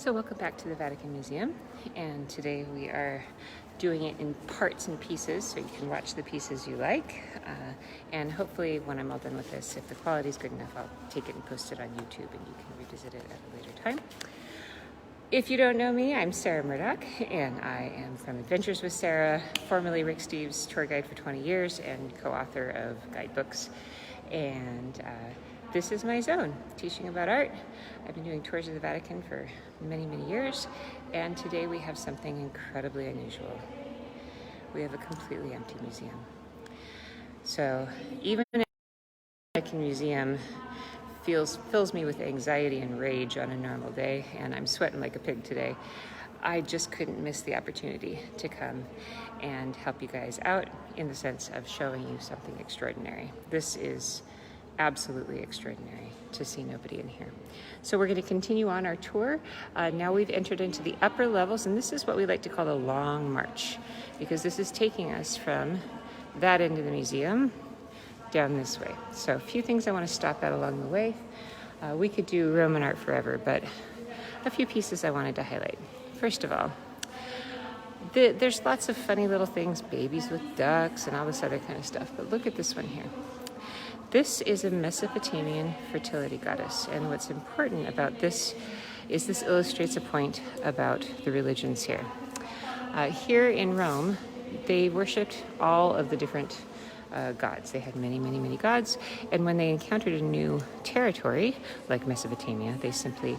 So welcome back to the Vatican Museum, and today we are doing it in parts and pieces so you can watch the pieces you like, and hopefully when I'm all done with this, if the quality is good enough, I'll take it and post it on YouTube and you can revisit it at a later time. If you don't know me, I'm Sarah Murdoch, and I am from Adventures with Sarah, formerly Rick Steves' tour guide for 20 years and co-author of guidebooks. And this is my zone, teaching about art. I've been doing tours of the Vatican for many, many years, and today we have something incredibly unusual. We have a completely empty museum. So even if the Vatican Museum fills me with anxiety and rage on a normal day, and I'm sweating like a pig today, I just couldn't miss the opportunity to come and help you guys out in the sense of showing you something extraordinary. This is absolutely extraordinary to see nobody in here. So we're going to continue on our tour. Now we've entered into the upper levels, and this is what we like to call the long march, because this is taking us from that end of the museum down this way. So a few things I want to stop at along the way. We could do Roman art forever, but a few pieces I wanted to highlight. First of all, there's lots of funny little things, babies with ducks and all this other kind of stuff, but look at this one here. This is a Mesopotamian fertility goddess, and what's important about this is this illustrates a point about the religions here. Here in Rome, they worshipped all of the different gods. They had many, many, many gods, and when they encountered a new territory, like Mesopotamia, they simply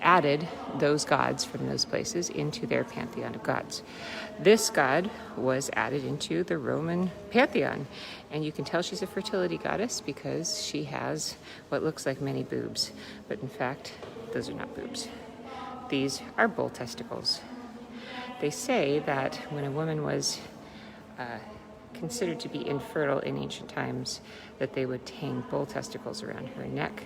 added those gods from those places into their pantheon of gods. This god was added into the Roman pantheon, and you can tell she's a fertility goddess because she has what looks like many boobs, but in fact, those are not boobs. These are bull testicles. They say that when a woman was considered to be infertile in ancient times, that they would hang bull testicles around her neck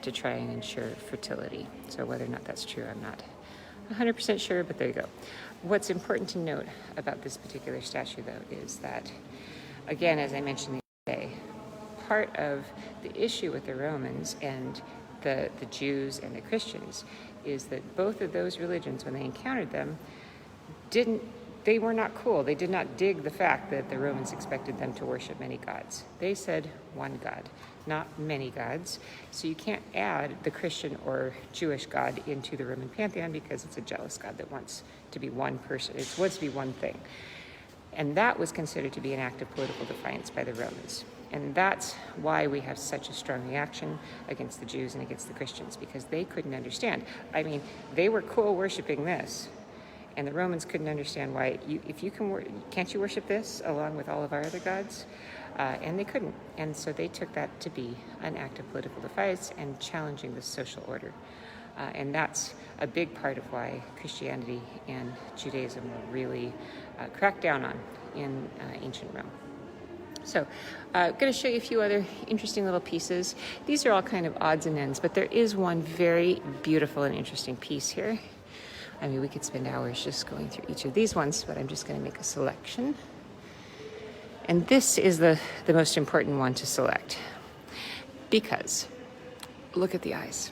to try and ensure fertility. So whether or not that's true, I'm not 100% sure, but there you go. What's important to note about this particular statue, though, is that, again, as I mentioned the other day, part of the issue with the Romans and the Jews and the Christians is that both of those religions, when they encountered them, they were not cool. They did not dig the fact that the Romans expected them to worship many gods. They said one God, not many gods. So you can't add the Christian or Jewish God into the Roman pantheon because it's a jealous God that wants to be one person. It wants to be one thing. And that was considered to be an act of political defiance by the Romans. And that's why we have such a strong reaction against the Jews and against the Christians, because they couldn't understand. I mean, they were cool worshiping this, and the Romans couldn't understand why, can't you worship this along with all of our other gods? And they couldn't. And so they took that to be an act of political defiance and challenging the social order. And that's a big part of why Christianity and Judaism were really cracked down on in ancient Rome. So I'm going to show you a few other interesting little pieces. These are all kind of odds and ends, but there is one very beautiful and interesting piece here. I mean, we could spend hours just going through each of these ones, but I'm just going to make a selection. And this is the most important one to select, because look at the eyes.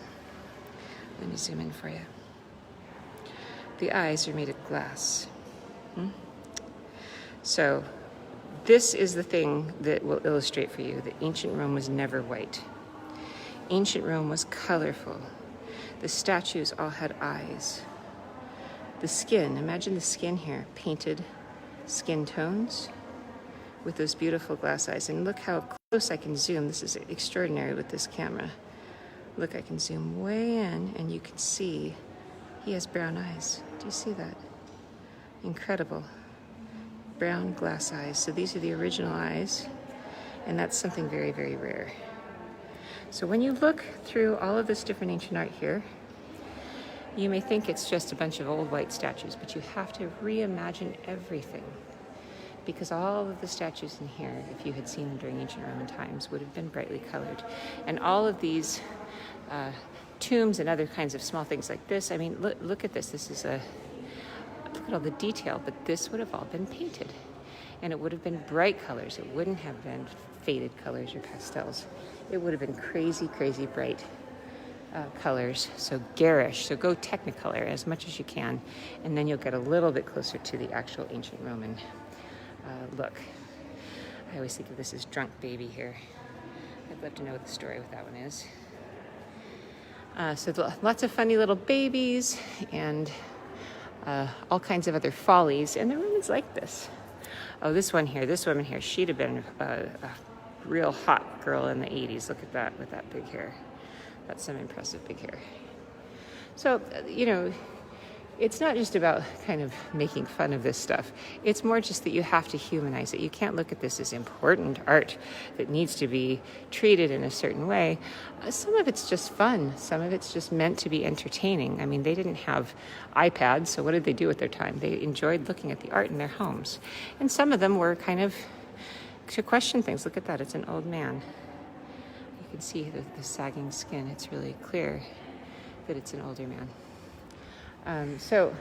Let me zoom in for you. The eyes are made of glass. So this is the thing that will illustrate for you that ancient Rome was never white. Ancient Rome was colorful. The statues all had eyes. The skin, imagine the skin here, painted skin tones with those beautiful glass eyes. And look how close I can zoom. This is extraordinary with this camera. Look, I can zoom way in and you can see he has brown eyes. Do you see that? Incredible. Brown glass eyes. So these are the original eyes, and that's something very, very rare. So when you look through all of this different ancient art here, you may think it's just a bunch of old white statues, but you have to reimagine everything, because all of the statues in here, if you had seen them during ancient Roman times, would have been brightly colored. And all of these tombs and other kinds of small things like this, I mean, look at this. This is look at all the detail, but this would have all been painted. And it would have been bright colors. It wouldn't have been faded colors or pastels. It would have been crazy, crazy bright. colors, so garish, so go Technicolor as much as you can, and then you'll get a little bit closer to the actual ancient Roman look. I always think of this as Drunk Baby here. I'd love to know what the story with that one is. So lots of funny little babies and all kinds of other follies, and the Romans like this. Oh, this woman here, she'd have been a real hot girl in the 80s. Look at that with that big hair. That's some impressive big hair. So, it's not just about kind of making fun of this stuff. It's more just that you have to humanize it. You can't look at this as important art that needs to be treated in a certain way. Some of it's just fun. Some of it's just meant to be entertaining. I mean, they didn't have iPads, so what did they do with their time? They enjoyed looking at the art in their homes. And some of them were kind of to question things. Look at that, it's an old man. You can see the sagging skin. It's really clear that it's an older man. So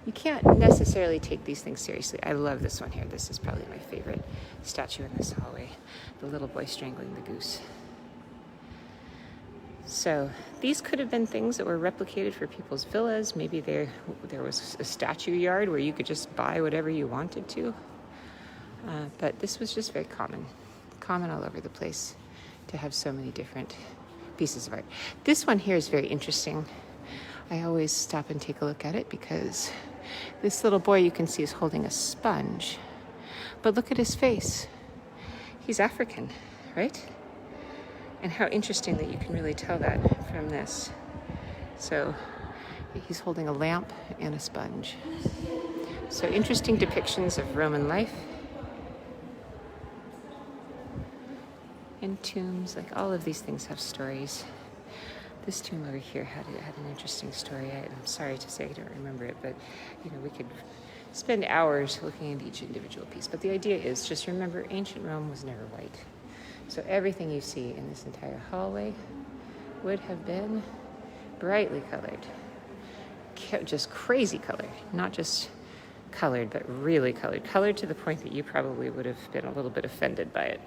you can't necessarily take these things seriously. I love this one here. This is probably my favorite statue in this hallway. The little boy strangling the goose. So these could have been things that were replicated for people's villas. Maybe there was a statue yard where you could just buy whatever you wanted to. But this was just very common all over the place to have so many different pieces of art. This one here is very interesting. I always stop and take a look at it because this little boy you can see is holding a sponge. But look at his face. He's African, right? And how interesting that you can really tell that from this. So he's holding a lamp and a sponge. So interesting depictions of Roman life. And tombs, like all of these things have stories. This tomb over here had an interesting story. I'm sorry to say I don't remember it, but we could spend hours looking at each individual piece. But the idea is just remember, ancient Rome was never white. So everything you see in this entire hallway would have been brightly colored. Just crazy colored. Not just colored, but really colored. Colored to the point that you probably would have been a little bit offended by it.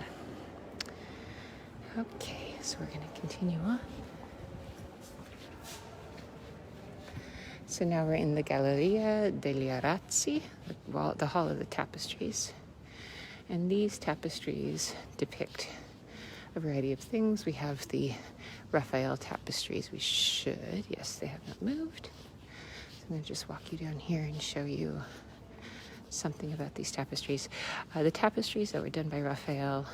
Okay, so we're going to continue on. So now we're in the Galleria degli Arazzi, the Hall of the Tapestries. And these tapestries depict a variety of things. We have the Raphael tapestries. Yes, they have not moved. So I'm going to just walk you down here and show you something about these tapestries. The tapestries that were done by Raphael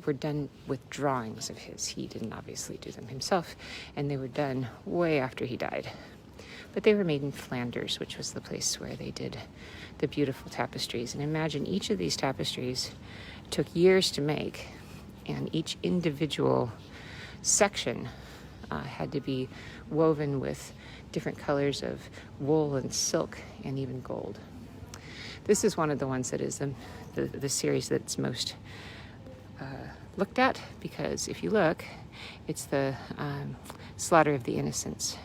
were done with drawings of his. He didn't obviously do them himself, and they were done way after he died. But they were made in Flanders, which was the place where they did the beautiful tapestries. And imagine each of these tapestries took years to make, and each individual section had to be woven with different colors of wool and silk and even gold. This is one of the ones that is the series that's most looked at, because if you look, it's the Slaughter of the Innocents.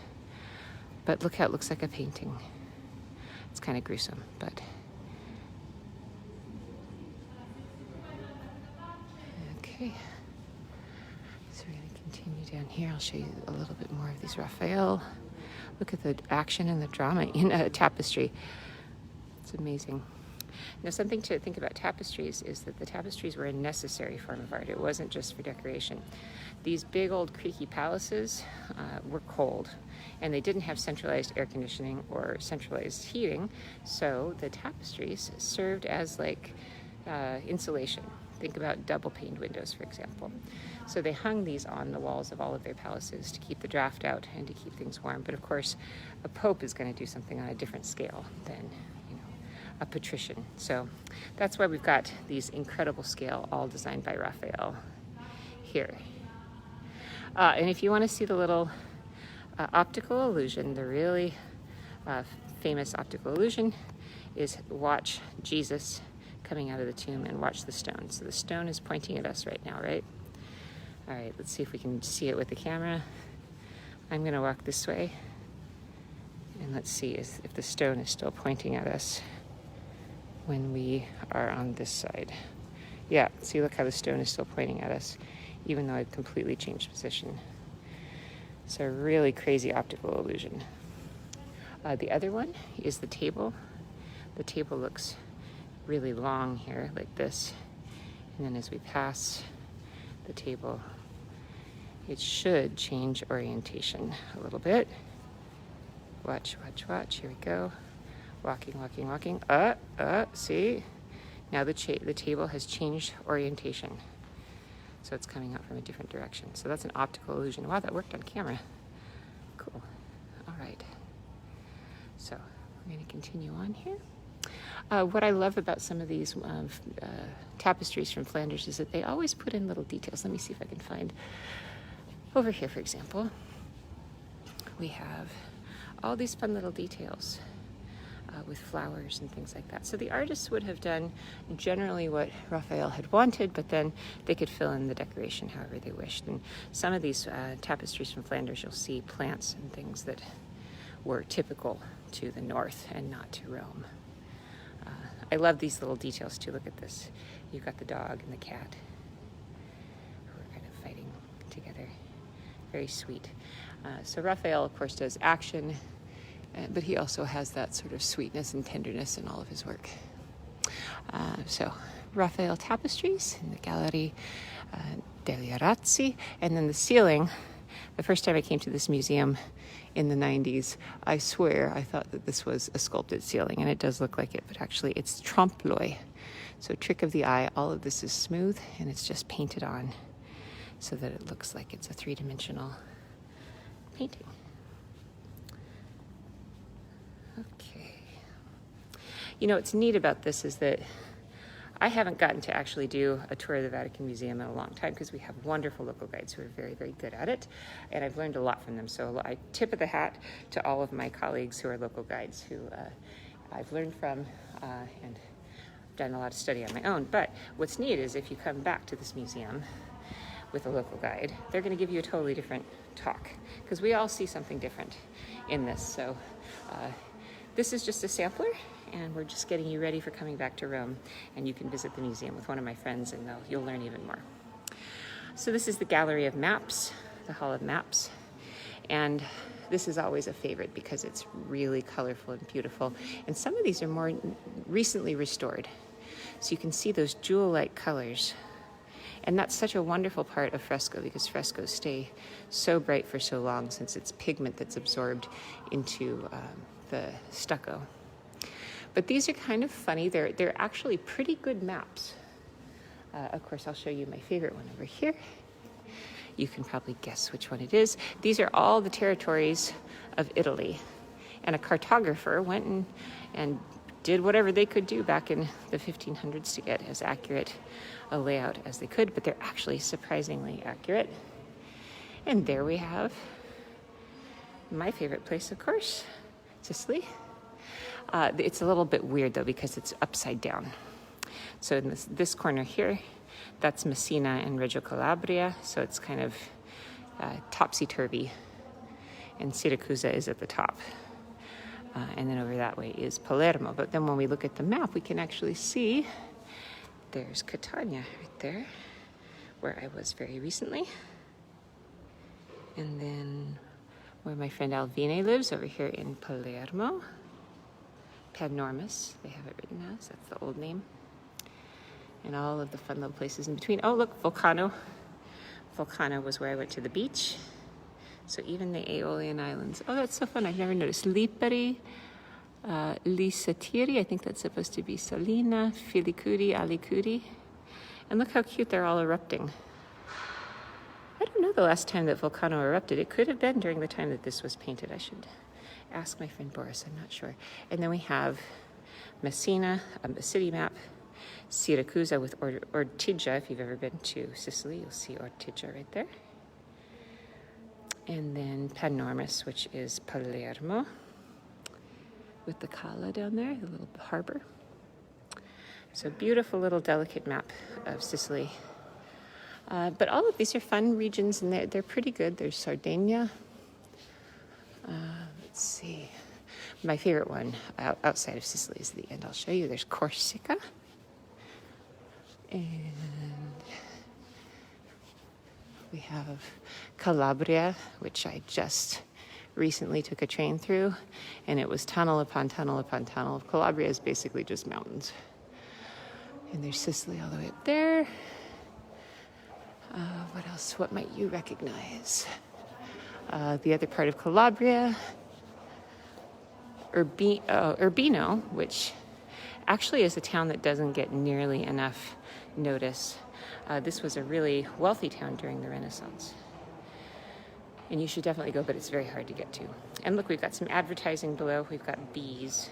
But look how it looks like a painting. It's kind of gruesome, but okay. So we're going to continue down here. I'll show you a little bit more of these Raphael. Look at the action and the drama in a tapestry. It's amazing. Now, something to think about tapestries is that the tapestries were a necessary form of art. It wasn't just for decoration. These big old creaky palaces were cold, and they didn't have centralized air conditioning or centralized heating, so the tapestries served as like insulation. Think about double-paned windows, for example. So they hung these on the walls of all of their palaces to keep the draft out and to keep things warm. But of course, a pope is going to do something on a different scale than a patrician. So that's why we've got these incredible scale, all designed by Raphael here. And if you want to see the little optical illusion, the really famous optical illusion is watch Jesus coming out of the tomb and watch the stone. So the stone is pointing at us right now, right? All right, let's see if we can see it with the camera. I'm going to walk this way, and let's see if the stone is still pointing at us when we are on this side. Yeah, see, look how the stone is still pointing at us, even though I've completely changed position. So really crazy optical illusion. The other one is the table. The table looks really long here, like this. And then as we pass the table, it should change orientation a little bit. Watch, watch, watch. Here we go. Walking, walking, walking. See? Now the table has changed orientation. So it's coming out from a different direction. So that's an optical illusion. Wow, that worked on camera. Cool. All right. So we're going to continue on here. What I love about some of these tapestries from Flanders is that they always put in little details. Let me see if I can find. Over here, for example, we have all these fun little details with flowers and things like that. So the artists would have done generally what Raphael had wanted, but then they could fill in the decoration however they wished. And some of these tapestries from Flanders, you'll see plants and things that were typical to the north and not to Rome. I love these little details too. Look at this. You've got the dog and the cat who are kind of fighting together. Very sweet. So Raphael, of course, does action, but he also has that sort of sweetness and tenderness in all of his work. So Raphael tapestries in the Gallery degli Arazzi, and then the ceiling. The first time I came to this museum in the 90s, I swear I thought that this was a sculpted ceiling, and it does look like it, but actually it's trompe-l'oeil. So trick of the eye, all of this is smooth, and it's just painted on so that it looks like it's a three-dimensional painting. Okay. You know, what's neat about this is that I haven't gotten to actually do a tour of the Vatican Museum in a long time because we have wonderful local guides who are very, very good at it, and I've learned a lot from them. So I tip of the hat to all of my colleagues who are local guides who I've learned from and done a lot of study on my own. But what's neat is if you come back to this museum with a local guide, they're going to give you a totally different talk because we all see something different in this. So this is just a sampler, and we're just getting you ready for coming back to Rome, and you can visit the museum with one of my friends and you'll learn even more. So this is the Gallery of Maps, the Hall of Maps, and this is always a favorite because it's really colorful and beautiful, and some of these are more recently restored. So you can see those jewel-like colors, and that's such a wonderful part of fresco because frescoes stay so bright for so long since it's pigment that's absorbed into the stucco. But these are kind of funny. They're actually pretty good maps. Of course, I'll show you my favorite one over here. You can probably guess which one it is. These are all the territories of Italy. And a cartographer went and did whatever they could do back in the 1500s to get as accurate a layout as they could, but they're actually surprisingly accurate. And there we have my favorite place, of course, Sicily. It's a little bit weird though because it's upside down. So in this corner here, that's Messina and Reggio Calabria, so it's kind of topsy-turvy, and Siracusa is at the top. And then over that way is Palermo. But then when we look at the map, we can actually see there's Catania right there, where I was very recently. And then where my friend Alvine lives, over here in Palermo. Panormus, they have it written as, that's the old name. And all of the fun little places in between. Oh, look, Vulcano. Vulcano was where I went to the beach. So even the Aeolian Islands. Oh, that's so fun, I've never noticed. Lipari, Lisatiri, I think that's supposed to be Salina, Filicudi, Alicudi. And look how cute they're all erupting. I don't know the last time that Vulcano erupted. It could have been during the time that this was painted. I should ask my friend Boris, I'm not sure. And then we have Messina, a city map, Siracusa with Ortigia. If you've ever been to Sicily, you'll see Ortigia right there. And then Panormus, which is Palermo, with the Cala down there, the little harbor. So beautiful little delicate map of Sicily. But all of these are fun regions, and they're pretty good. There's Sardinia. Let's see. My favorite one outside of Sicily is the end. I'll show you. There's Corsica. And We have Calabria, which I just recently took a train through, and it was tunnel upon tunnel upon tunnel. Calabria is basically just mountains. And there's Sicily all the way up there. What else? What might you recognize? The other part of Calabria, Urbino, which actually is a town that doesn't get nearly enough notice. This was a really wealthy town during the Renaissance. And you should definitely go, but it's very hard to get to. And look, we've got some advertising below. We've got bees.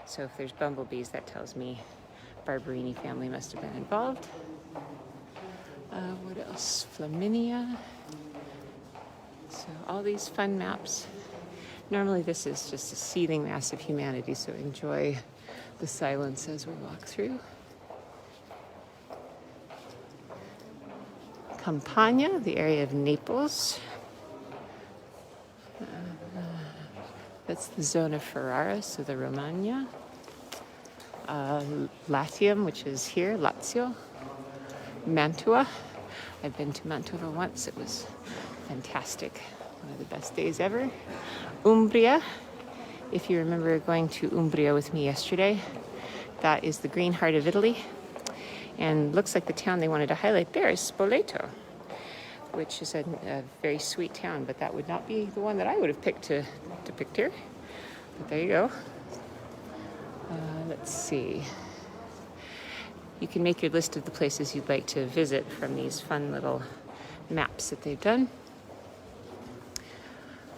So if there's bumblebees, that tells me Barberini family must have been involved. What else? Flaminia. So all these fun maps. Normally this is just a seething mass of humanity, so enjoy the silence as we walk through. Campania, the area of Naples. That's the zone of Ferrara, so the Romagna. Latium, which is here, Lazio. Mantua. I've been to Mantua once. It was fantastic. One of the best days ever. Umbria. If you remember going to Umbria with me yesterday, that is the green heart of Italy. And looks like the town they wanted to highlight there is Spoleto, which is a very sweet town, but that would not be the one that I would have picked to depict here. But there you go. Let's see. You can make your list of the places you'd like to visit from these fun little maps that they've done.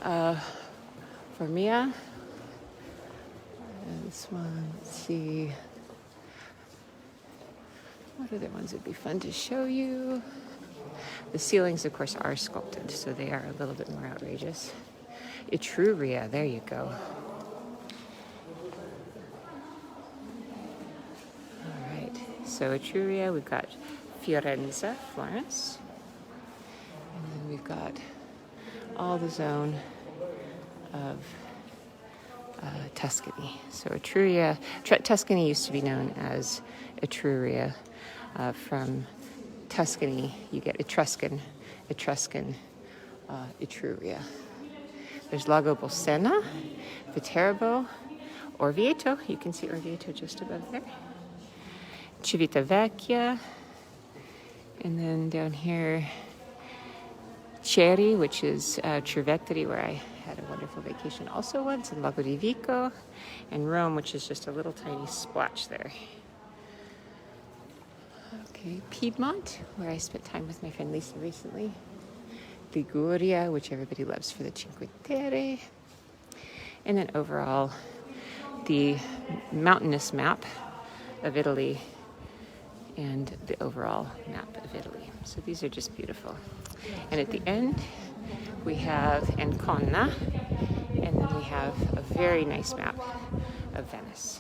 Formia. This one, let's see. What other ones would be fun to show you? The ceilings, of course, are sculpted, so they are a little bit more outrageous. Etruria, there you go. All right, so Etruria, we've got Fiorenza, Florence. And then we've got all the zone of Tuscany. So Etruria, Tuscany used to be known as Etruria. From Tuscany, you get Etruscan, Etruria. There's Lago Bolsena, Viterbo, Orvieto. You can see Orvieto just above there. Civitavecchia. And then down here, Chieri, which is Cerveteri, where I had a wonderful vacation also once, and Lago di Vico, and Rome, which is just a little tiny splotch there. Okay, Piedmont, where I spent time with my friend Lisa recently. Liguria, which everybody loves for the Cinque Terre. And then overall, the mountainous map of Italy and the overall map of Italy. So these are just beautiful. And at the end, we have Ancona, and then we have a very nice map of Venice.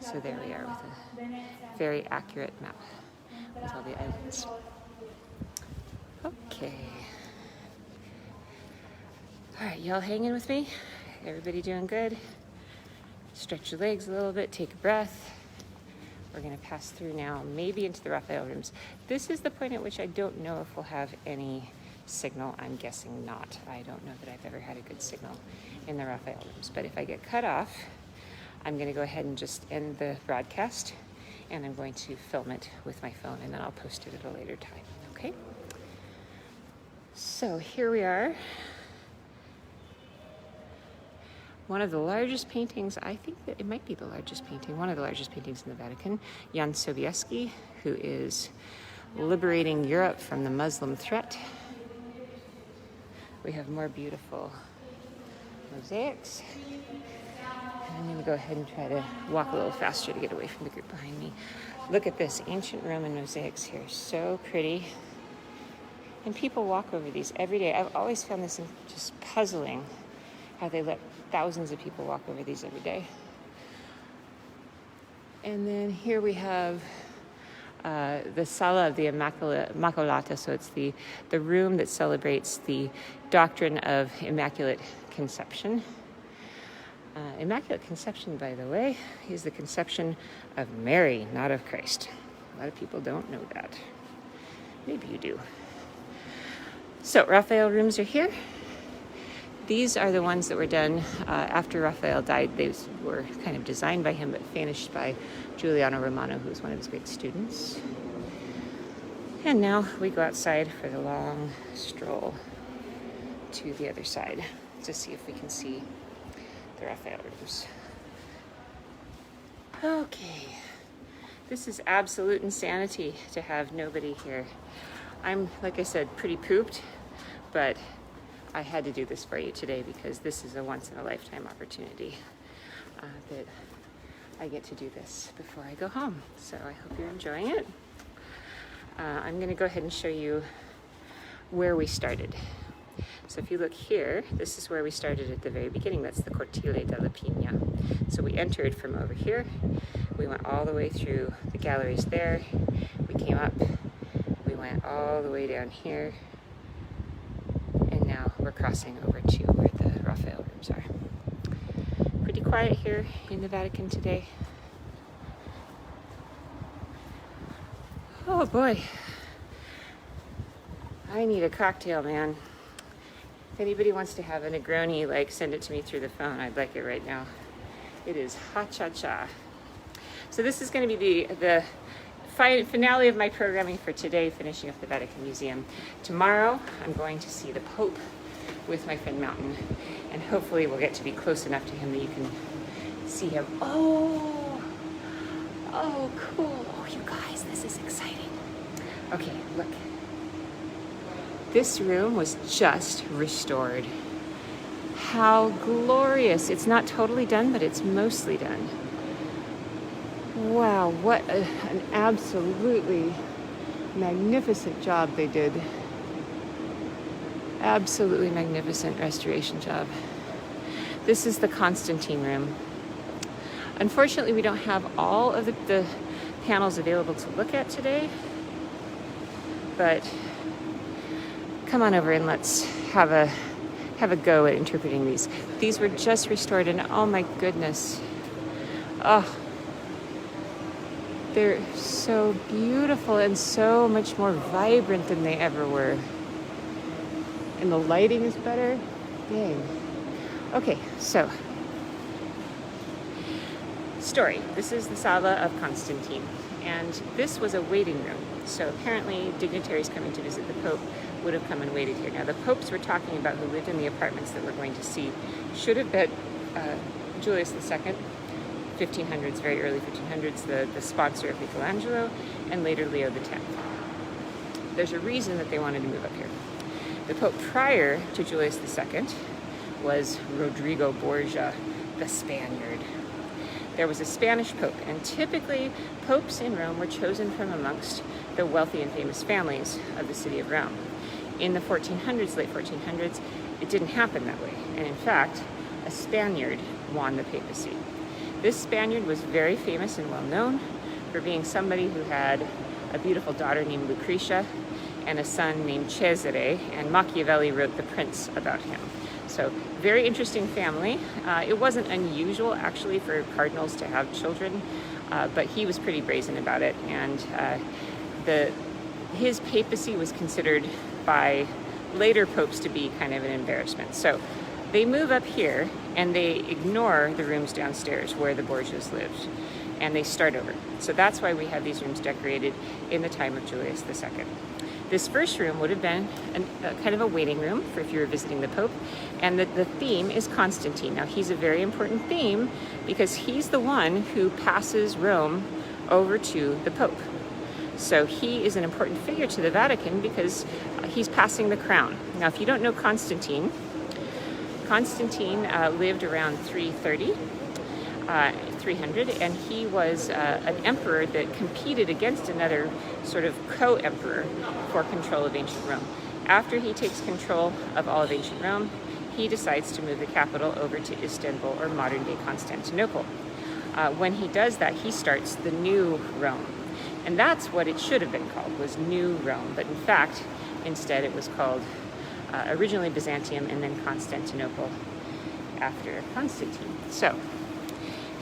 So there we are with a very accurate map with all the islands. Okay. All right, y'all hanging with me? Everybody doing good? Stretch your legs a little bit, take a breath. We're gonna pass through now, maybe into the Raphael rooms. This is the point at which I don't know if we'll have any signal. I'm guessing not. I don't know that I've ever had a good signal in the Raphael rooms. But if I get cut off, I'm gonna go ahead and just end the broadcast, and I'm going to film it with my phone, and then I'll post it at a later time, okay? So here we are. One of the largest paintings, I think that it might be the largest painting, one of the largest paintings in the Vatican, Jan Sobieski, who is liberating Europe from the Muslim threat. We have more beautiful mosaics. I'm going to go ahead and try to walk a little faster to get away from the group behind me. Look at this, ancient Roman mosaics here, so pretty. And people walk over these every day. I've always found this just puzzling, how they let thousands of people walk over these every day. And then here we have the Sala of the Immacolata, so it's the room that celebrates the doctrine of Immaculate Conception. Immaculate Conception, by the way, is the conception of Mary, not of Christ. A lot of people don't know that. Maybe you do. So Raphael rooms are here. These are the ones that were done after Raphael died. They were kind of designed by him, but finished by Giuliano Romano, who was one of his great students. And now we go outside for the long stroll to the other side to see if we can see the Raphael rooms. Okay, this is absolute insanity to have nobody here. I'm, like I said, pretty pooped, but I had to do this for you today because this is a once-in-a-lifetime opportunity that I get to do this before I go home. So I hope you're enjoying it. I'm going to go ahead and show you where we started. So if you look here, this is where we started at the very beginning. That's the Cortile della Pigna. So we entered from over here. We went all the way through the galleries there. We came up. We went all the way down here. And now we're crossing over to where the Raphael rooms are. Pretty quiet here in the Vatican today. Oh boy. I need a cocktail, man. If anybody wants to have a Negroni, like, send it to me through the phone. I'd like it right now. It is ha-cha-cha. So this is going to be the finale of my programming for today, finishing up the Vatican Museum. Tomorrow, I'm going to see the Pope with my friend Mountain, and hopefully we'll get to be close enough to him that you can see him. Oh, cool. Oh, you guys, this is exciting. Okay, look. This room was just restored. How glorious. It's not totally done, but it's mostly done. Wow, what an absolutely magnificent job they did. Absolutely magnificent restoration job. This is the Constantine room. Unfortunately, we don't have all of the panels available to look at today, but come on over and let's have a go at interpreting these. These were just restored, and oh my goodness. Oh, they're so beautiful and so much more vibrant than they ever were. And the lighting is better. Dang. Okay, so story. This is the Sala of Constantine, and this was a waiting room. So apparently dignitaries coming to visit the Pope would have come and waited here. Now the popes we're talking about who lived in the apartments that we're going to see should have been Julius II, 1500s, very early 1500s, the sponsor of Michelangelo, and later Leo X. There's a reason that they wanted to move up here. The pope prior to Julius II was Rodrigo Borgia, the Spaniard. There was a Spanish pope, and typically popes in Rome were chosen from amongst the wealthy and famous families of the city of Rome. In the 1400s, late 1400s, it didn't happen that way. And in fact, a Spaniard won the papacy. This Spaniard was very famous and well known for being somebody who had a beautiful daughter named Lucretia and a son named Cesare, and Machiavelli wrote The Prince about him. So very interesting family. It wasn't unusual actually for cardinals to have children, but he was pretty brazen about it, and his papacy was considered by later popes to be kind of an embarrassment. So they move up here and they ignore the rooms downstairs where the Borgias lived, and they start over. So that's why we have these rooms decorated in the time of Julius II. This first room would have been kind of a waiting room for if you were visiting the Pope, and the theme is Constantine. Now he's a very important theme because he's the one who passes Rome over to the Pope. So he is an important figure to the Vatican because he's passing the crown. Now if you don't know Constantine lived around 300, and he was an emperor that competed against another sort of co-emperor for control of ancient Rome. After he takes control of all of ancient Rome, he decides to move the capital over to Istanbul, or modern-day Constantinople. When he does that, he starts the new Rome. And that's what it should have been called, was New Rome. But in fact, instead it was called originally Byzantium and then Constantinople after Constantine. So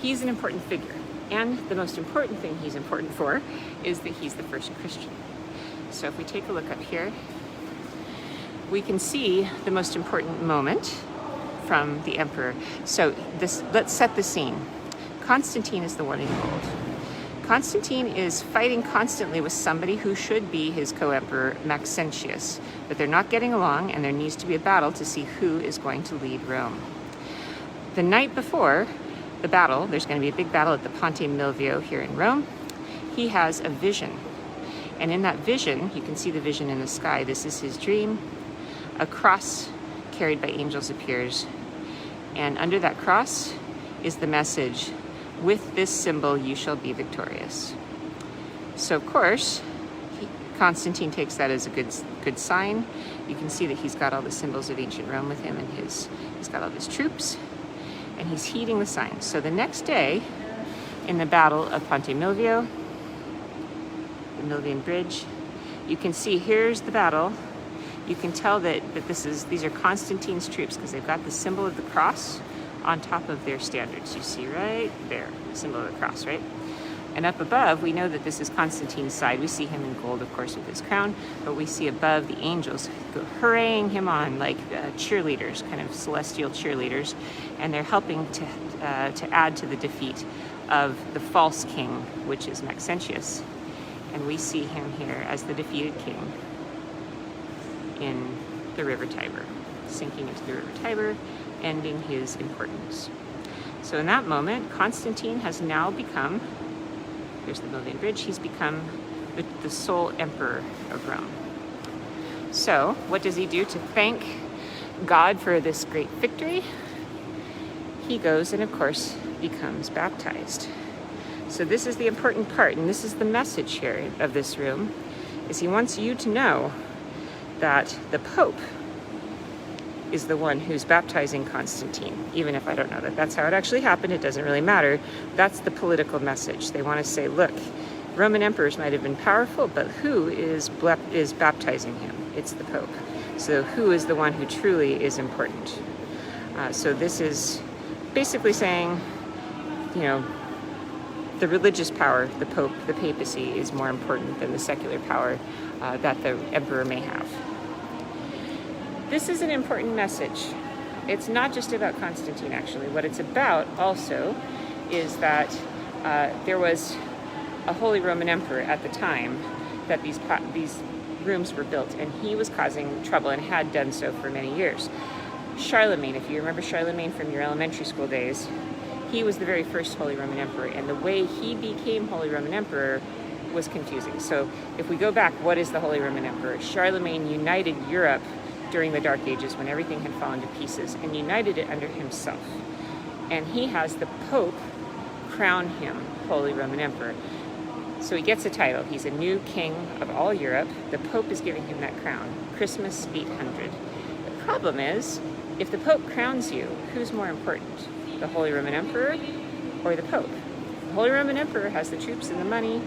he's an important figure. And the most important thing he's important for is that he's the first Christian. So if we take a look up here, we can see the most important moment from the emperor. So let's set the scene. Constantine is the one in gold. Constantine is fighting constantly with somebody who should be his co-emperor, Maxentius, but they're not getting along, and there needs to be a battle to see who is going to lead Rome. The night before the battle, there's going to be a big battle at the Ponte Milvio here in Rome. He has a vision, and in that vision, you can see the vision in the sky. This is his dream. A cross carried by angels appears, and under that cross is the message, "With this symbol you shall be victorious." So of course, Constantine takes that as a good sign. You can see that he's got all the symbols of ancient Rome with him, and he's got all his troops, and he's heeding the signs. So the next day, in the Battle of Ponte Milvio, the Milvian Bridge, you can see here's the battle. You can tell that these are Constantine's troops because they've got the symbol of the cross on top of their standards. You see right there, the symbol of the cross, right? And up above, we know that this is Constantine's side. We see him in gold, of course, with his crown, but we see above the angels hurrying him on like cheerleaders, kind of celestial cheerleaders, and they're helping to add to the defeat of the false king, which is Maxentius. And we see him here as the defeated king in the river Tiber, sinking into the river Tiber, ending his importance. So in that moment, Constantine has now become, here's the Milvian Bridge, he's become the sole emperor of Rome. So what does he do to thank God for this great victory? He goes and of course becomes baptized. So this is the important part, and this is the message here of this room, is he wants you to know that the Pope is the one who's baptizing Constantine. Even if I don't know that that's how it actually happened, it doesn't really matter. That's the political message. They want to say, look, Roman emperors might have been powerful, but who is baptizing him? It's the Pope. So who is the one who truly is important? So this is basically saying, you know, the religious power, the Pope, the papacy, is more important than the secular power that the emperor may have. This is an important message. It's not just about Constantine, actually. What it's about also is that there was a Holy Roman Emperor at the time that these rooms were built, and he was causing trouble and had done so for many years. Charlemagne, if you remember Charlemagne from your elementary school days, he was the very first Holy Roman Emperor, and the way he became Holy Roman Emperor was confusing. So if we go back, what is the Holy Roman Emperor? Charlemagne united Europe during the Dark Ages when everything had fallen to pieces, and united it under himself. And he has the Pope crown him Holy Roman Emperor. So he gets a title. He's a new king of all Europe. The Pope is giving him that crown. Christmas 800. The problem is, if the Pope crowns you, who's more important? The Holy Roman Emperor or the Pope? The Holy Roman Emperor has the troops and the money.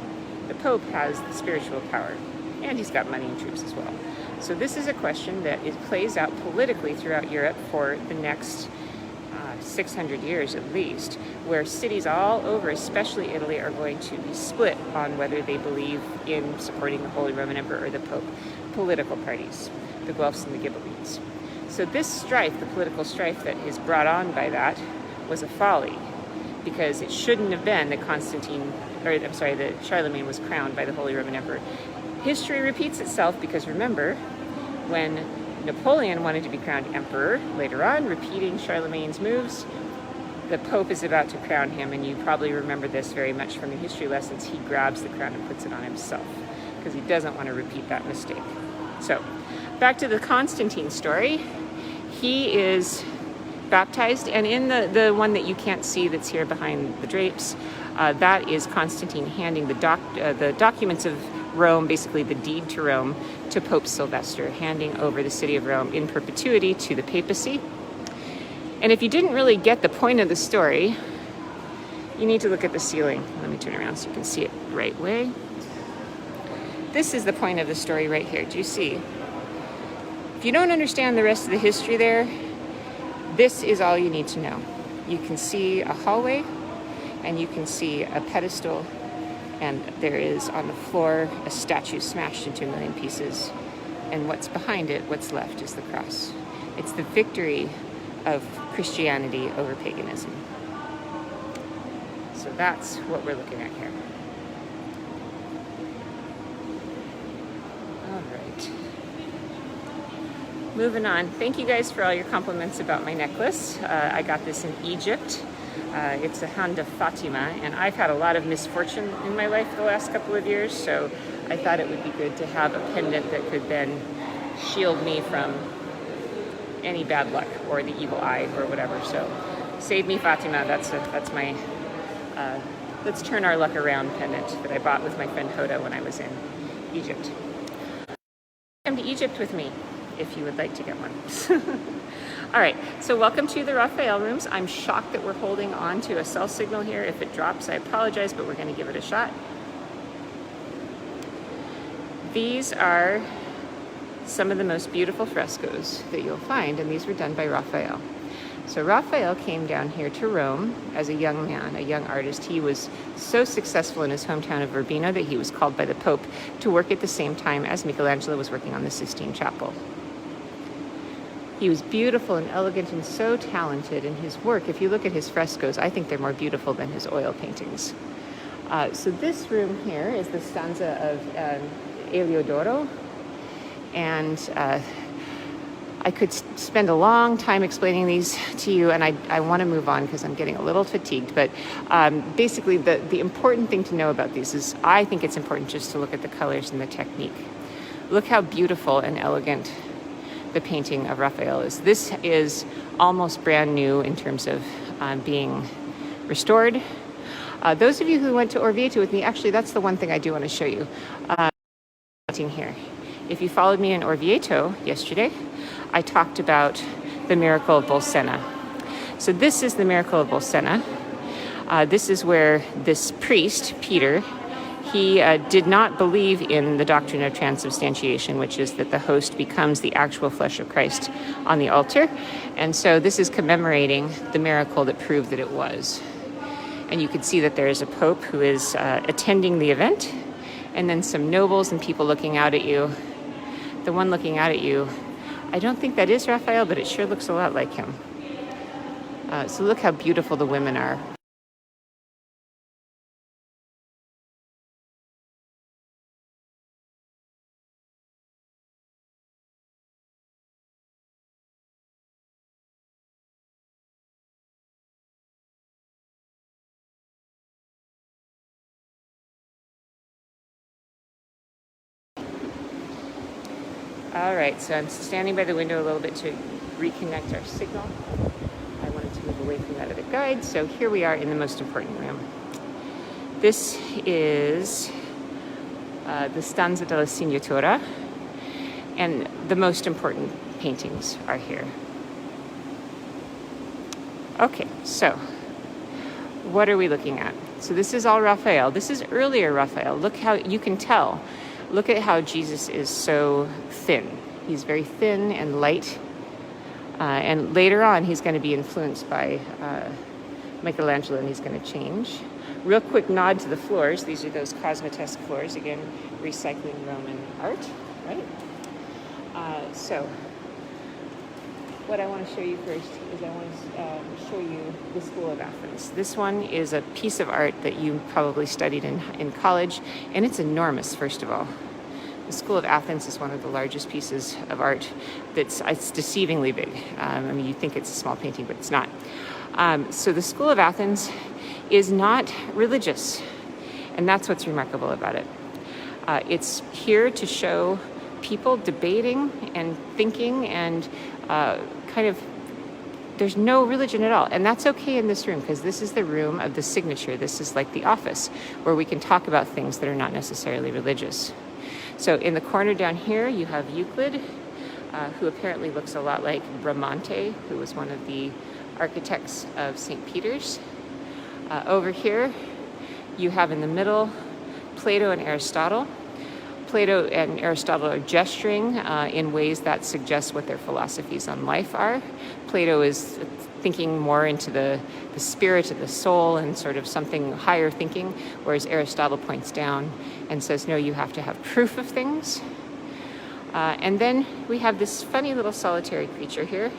The Pope has the spiritual power, and he's got money and troops as well. So this is a question that plays out politically throughout Europe for the next 600 years at least, where cities all over, especially Italy, are going to be split on whether they believe in supporting the Holy Roman Emperor or the Pope. Political parties, the Guelphs and the Ghibellines. So this strife, the political strife that is brought on by that, was a folly, because it shouldn't have been that that Charlemagne was crowned by the Holy Roman Emperor. History repeats itself, because remember, when Napoleon wanted to be crowned emperor later on, repeating Charlemagne's moves, the Pope is about to crown him, and you probably remember this very much from your history lessons. He grabs the crown and puts it on himself because he doesn't want to repeat that mistake. So back to the Constantine story. He is baptized, and in the one that you can't see that's here behind the drapes, that is Constantine handing the documents of Rome, basically the deed to Rome, to Pope Sylvester, handing over the city of Rome in perpetuity to the papacy. And if you didn't really get the point of the story, you need to look at the ceiling. Let me turn around so you can see it the right way. This is the point of the story right here. Do you see? If you don't understand the rest of the history there, this is all you need to know. You can see a hallway, and you can see a pedestal, and there is on the floor a statue smashed into a million pieces and what's behind it, what's left, is the cross. It's the victory of Christianity over paganism. So that's what we're looking at here. All right. Moving on. Thank you guys for all your compliments about my necklace. I got this in Egypt. It's a hand of Fatima, and I've had a lot of misfortune in my life the last couple of years, so I thought it would be good to have a pendant that could then shield me from any bad luck or the evil eye or whatever. So save me, Fatima. That's my let's turn our luck around pendant that I bought with my friend Hoda when I was in Egypt. Come to Egypt with me if you would like to get one. All right, so welcome to the Raphael rooms. I'm shocked that we're holding on to a cell signal here. If it drops, I apologize, but we're going to give it a shot. These are some of the most beautiful frescoes that you'll find, and these were done by Raphael. So Raphael came down here to Rome as a young man, a young artist. He was so successful in his hometown of Urbino that he was called by the Pope to work at the same time as Michelangelo was working on the Sistine Chapel. He was beautiful and elegant and so talented in his work. If you look at his frescoes, I think they're more beautiful than his oil paintings. So this room here is the stanza of Eliodoro, and I could spend a long time explaining these to you, and I want to move on because I'm getting a little fatigued, but basically the important thing to know about these is I think it's important just to look at the colors and the technique. Look how beautiful and elegant the painting of Raphael is. This is almost brand new in terms of being restored. Those of you who went to Orvieto with me, actually that's the one thing I do want to show you. Painting here. If you followed me in Orvieto yesterday, I talked about the miracle of Bolsena. So this is the miracle of Bolsena. This is where this priest, Peter, he did not believe in the doctrine of transubstantiation, which is that the host becomes the actual flesh of Christ on the altar. And so this is commemorating the miracle that proved that it was. And you can see that there is a pope who is attending the event, and then some nobles and people looking out at you. The one looking out at you, I don't think that is Raphael, but it sure looks a lot like him. So look how beautiful the women are. All right, so I'm standing by the window a little bit to reconnect our signal. I wanted to move away from that other guide, so here we are in the most important room. This is the Stanza della Signatura, and the most important paintings are here. Okay, so what are we looking at? So this is all Raphael. This is earlier Raphael. Look how you can tell. Look at how Jesus is so thin. He's very thin and light. And later on, he's going to be influenced by Michelangelo, and he's going to change. Real quick nod to the floors. These are those cosmetesque floors. Again, recycling Roman art, right? So what I want to show you first is I want to show you the School of Athens. This one is a piece of art that you probably studied in college, and it's enormous, first of all. The School of Athens is one of the largest pieces of art it's deceivingly big. I mean, you think it's a small painting, but it's not. So the School of Athens is not religious, and that's what's remarkable about it. It's here to show people debating and thinking and there's no religion at all. And that's okay in this room, because this is the room of the signature. This is like the office where we can talk about things that are not necessarily religious. So in the corner down here, you have Euclid, who apparently looks a lot like Bramante, who was one of the architects of St. Peter's. Over here, you have in the middle Plato and Aristotle. Plato and Aristotle are gesturing in ways that suggest what their philosophies on life are. Plato is thinking more into the spirit of the soul and sort of something higher thinking, whereas Aristotle points down and says, no, you have to have proof of things. And then we have this funny little solitary creature here,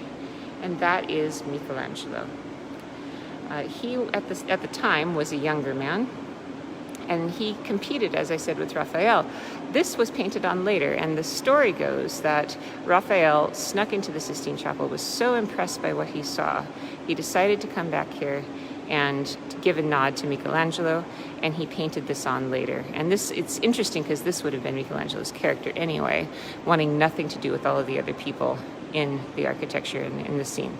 and that is Michelangelo. He, at the time, was a younger man, and he competed, as I said, with Raphael. This was painted on later, and the story goes that Raphael snuck into the Sistine Chapel, was so impressed by what he saw, he decided to come back here and give a nod to Michelangelo, and he painted this on later. And it's interesting because this would have been Michelangelo's character anyway, wanting nothing to do with all of the other people in the architecture and in the scene.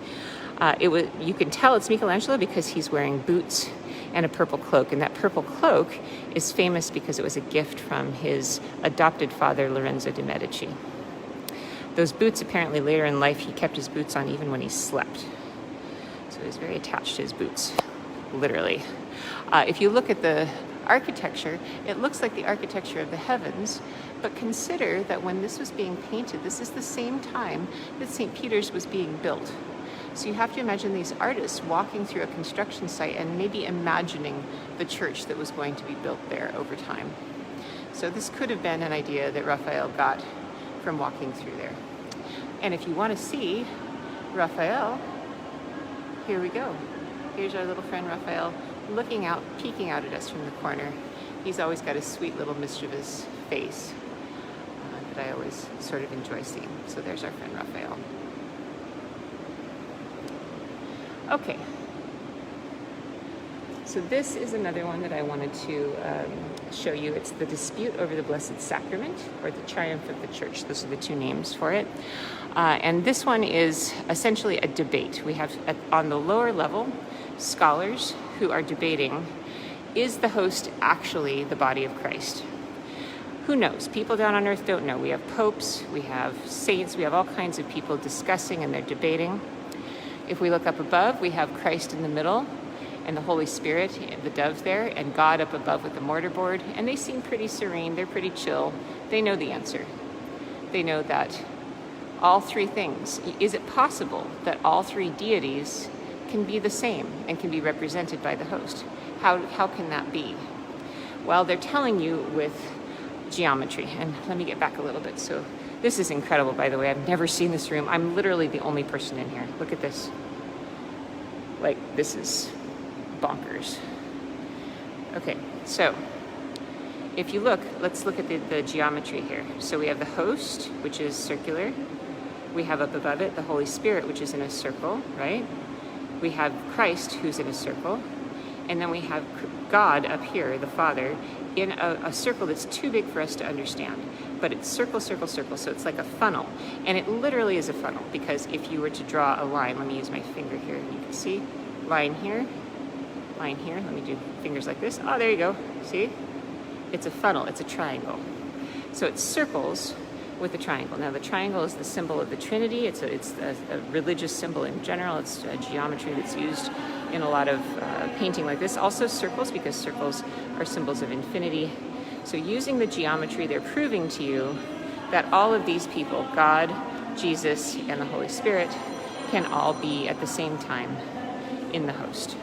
You can tell it's Michelangelo because he's wearing boots and a purple cloak, and that purple cloak is famous because it was a gift from his adopted father, Lorenzo de' Medici. Those boots, apparently later in life, he kept his boots on even when he slept. So he was very attached to his boots, literally. If you look at the architecture, it looks like the architecture of the heavens, but consider that when this was being painted, this is the same time that St. Peter's was being built. So you have to imagine these artists walking through a construction site and maybe imagining the church that was going to be built there over time. So this could have been an idea that Raphael got from walking through there. And if you want to see Raphael, here we go. Here's our little friend Raphael looking out, peeking out at us from the corner. He's always got a sweet little mischievous face that I always sort of enjoy seeing. So there's our friend Raphael. Okay, so this is another one that I wanted to show you. It's the Dispute over the Blessed Sacrament, or the Triumph of the Church. Those are the two names for it. And this one is essentially a debate. We have, on the lower level, scholars who are debating, is the host actually the body of Christ? Who knows? People down on earth don't know. We have popes, we have saints, we have all kinds of people discussing and they're debating. If we look up above, we have Christ in the middle and the Holy Spirit, the dove there, and God up above with the mortarboard. And they seem pretty serene. They're pretty chill. They know the answer. They know that all three things. Is it possible that all three deities can be the same and can be represented by the host? How can that be? Well, they're telling you with geometry. And let me get back a little bit. So this is incredible, by the way. I've never seen this room. I'm literally the only person in here. Look at this. Like, this is bonkers. Okay, so if you look, let's look at the geometry here. So we have the host, which is circular. We have up above it the Holy Spirit, which is in a circle, right? We have Christ, who's in a circle. And then we have God up here, the Father, in a circle that's too big for us to understand. But it's circle, circle, circle, so it's like a funnel. And it literally is a funnel, because if you were to draw a line, let me use my finger here, you can see, line here, let me do fingers like this. Oh, there you go, see? It's a funnel, it's a triangle. So it circles with a triangle. Now the triangle is the symbol of the Trinity. It's a religious symbol in general. It's a geometry that's used in a lot of painting like this. Also circles, because circles are symbols of infinity. So using the geometry, they're proving to you that all of these people, God, Jesus, and the Holy Spirit, can all be at the same time in the host.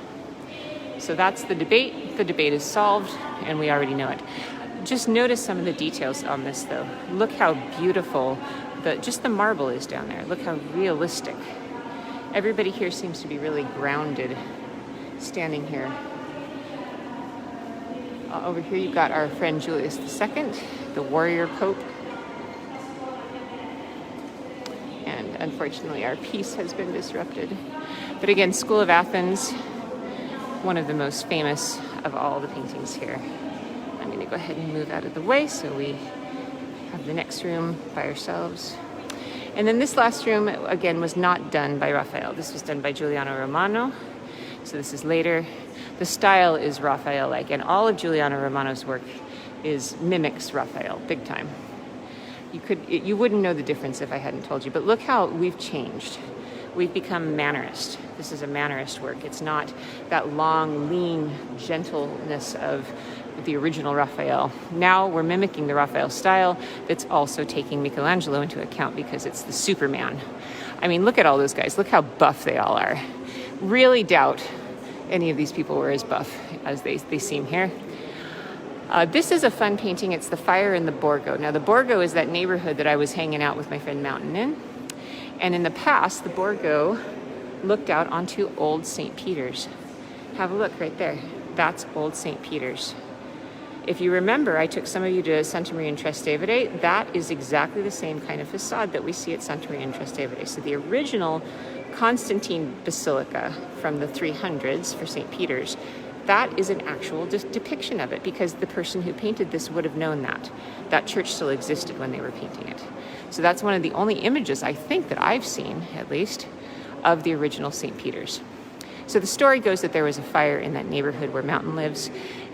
So that's the debate. The debate is solved, and we already know it. Just notice some of the details on this, though. Look how beautiful just the marble is down there. Look how realistic. Everybody here seems to be really grounded, standing here. Over here you've got our friend Julius II, the warrior pope. And unfortunately our peace has been disrupted. But again, School of Athens, one of the most famous of all the paintings here. I'm going to go ahead and move out of the way so we have the next room by ourselves. And then this last room, again, was not done by Raphael. This was done by Giuliano Romano. So this is later. The style is Raphael-like, and all of Giuliano Romano's work mimics Raphael, big time. You wouldn't know the difference if I hadn't told you, but look how we've changed. We've become Mannerist. This is a Mannerist work. It's not that long, lean gentleness of the original Raphael. Now we're mimicking the Raphael style that's also taking Michelangelo into account, because it's the Superman. I mean, look at all those guys. Look how buff they all are. Really doubt any of these people were as buff as they seem here. This is a fun painting. It's the fire in the Borgo. Now, the Borgo is that neighborhood that I was hanging out with my friend Mountain in. And in the past, the Borgo looked out onto Old St. Peter's. Have a look right there. That's Old St. Peter's. If you remember, I took some of you to Santa Maria in Trastevere. That is exactly the same kind of facade that we see at Santa Maria in Trastevere. So the original Constantine Basilica from the 300s for St. Peter's, that is an actual depiction of it, because the person who painted this would have known that. That church still existed when they were painting it. So that's one of the only images, I think, that I've seen, at least, of the original St. Peter's. So the story goes that there was a fire in that neighborhood where Mountain lives,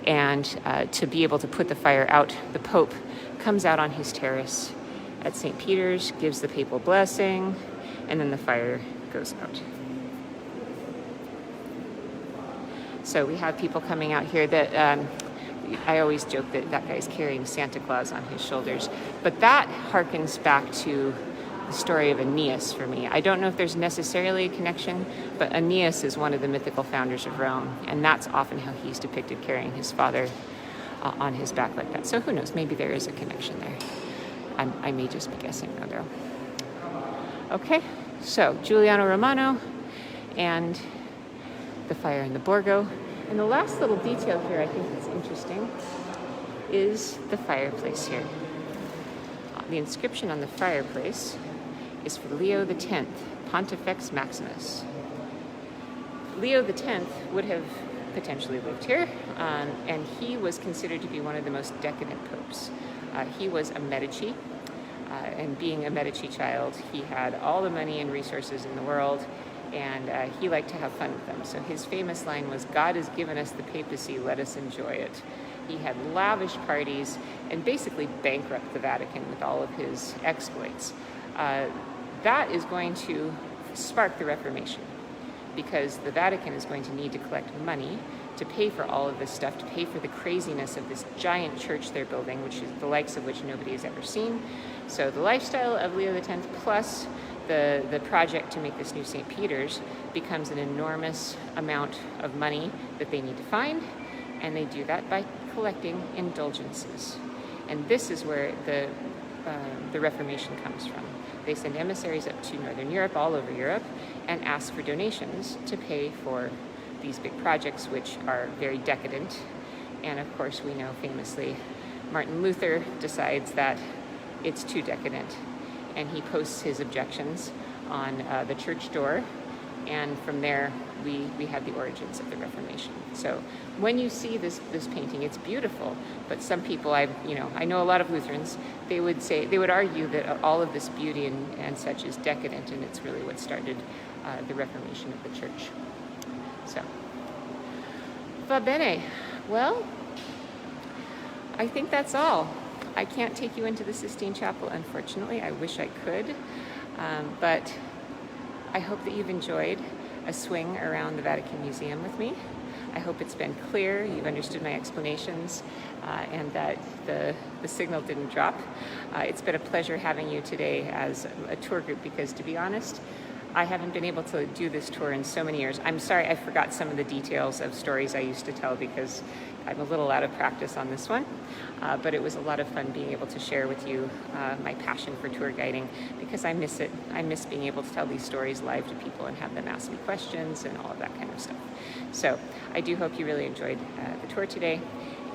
and to be able to put the fire out, the Pope comes out on his terrace at St. Peter's, gives the papal blessing, and then the fire goes out. So we have people coming out here that, I always joke that that guy's carrying Santa Claus on his shoulders, but that harkens back to the story of Aeneas for me. I don't know if there's necessarily a connection, but Aeneas is one of the mythical founders of Rome, and that's often how he's depicted, carrying his father on his back like that. So who knows, maybe there is a connection there. I may just be guessing though. Okay, so Giuliano Romano and the fire in the Borgo. And the last little detail here I think that's interesting is the fireplace here. The inscription on the fireplace is for Leo X, Pontifex Maximus. Leo X would have potentially lived here, and he was considered to be one of the most decadent popes. He was a Medici, and being a Medici child, he had all the money and resources in the world, and he liked to have fun with them. So his famous line was, "God has given us the papacy, let us enjoy it." He had lavish parties and basically bankrupt the Vatican with all of his exploits. That is going to spark the Reformation, because the Vatican is going to need to collect money to pay for all of this stuff, to pay for the craziness of this giant church they're building, which is the likes of which nobody has ever seen. So the lifestyle of Leo X plus the project to make this new St. Peter's becomes an enormous amount of money that they need to find, and they do that by collecting indulgences. And this is where the Reformation comes from. They send emissaries up to Northern Europe, all over Europe, and ask for donations to pay for these big projects, which are very decadent. And of course, we know famously, Martin Luther decides that it's too decadent, and he posts his objections on the church door, and from there we have the origins of the Reformation. So when you see this painting, it's beautiful, but some people I know a lot of Lutherans, they would argue that all of this beauty and such is decadent, and it's really what started the Reformation of the church. So, va bene. Well, I think that's all. I can't take you into the Sistine Chapel, unfortunately. I wish I could, but I hope that you've enjoyed a swing around the Vatican Museum with me. I hope it's been clear, you've understood my explanations, and that the signal didn't drop. It's been a pleasure having you today as a tour group, because to be honest, I haven't been able to do this tour in so many years. I'm sorry I forgot some of the details of stories I used to tell, because I'm a little out of practice on this one, but it was a lot of fun being able to share with you my passion for tour guiding, because I miss it. I miss being able to tell these stories live to people and have them ask me questions and all of that kind of stuff. So I do hope you really enjoyed the tour today.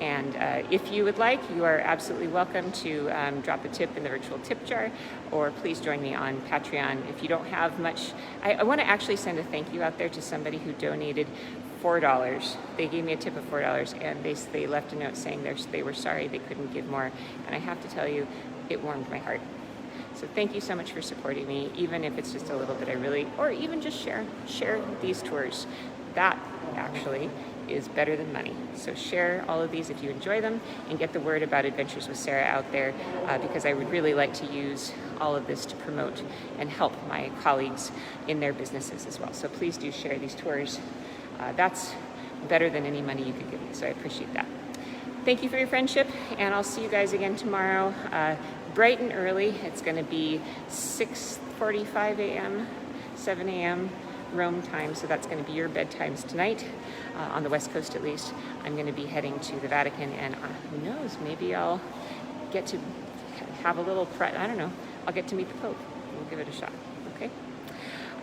And if you would like, you are absolutely welcome to drop a tip in the virtual tip jar, or please join me on Patreon. If you don't have much, I want to actually send a thank you out there to somebody who donated $4. They gave me a tip of $4, and they left a note saying they were sorry they couldn't give more. And I have to tell you, it warmed my heart. So thank you so much for supporting me, even if it's just a little bit. Or even just share these tours. That actually is better than money. So share all of these if you enjoy them, and get the word about Adventures with Sarah out there, because I would really like to use all of this to promote and help my colleagues in their businesses as well. So please do share these tours. That's better than any money you could give me, so I appreciate that. Thank you for your friendship, and I'll see you guys again tomorrow, bright and early. It's going to be 6:45 a.m., 7 a.m., Rome time, so that's going to be your bedtimes tonight, on the West Coast at least. I'm going to be heading to the Vatican, and who knows, maybe I'll get to have a little I don't know, I'll get to meet the Pope. We'll give it a shot, okay?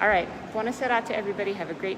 All right, buona serata, everybody. Have a great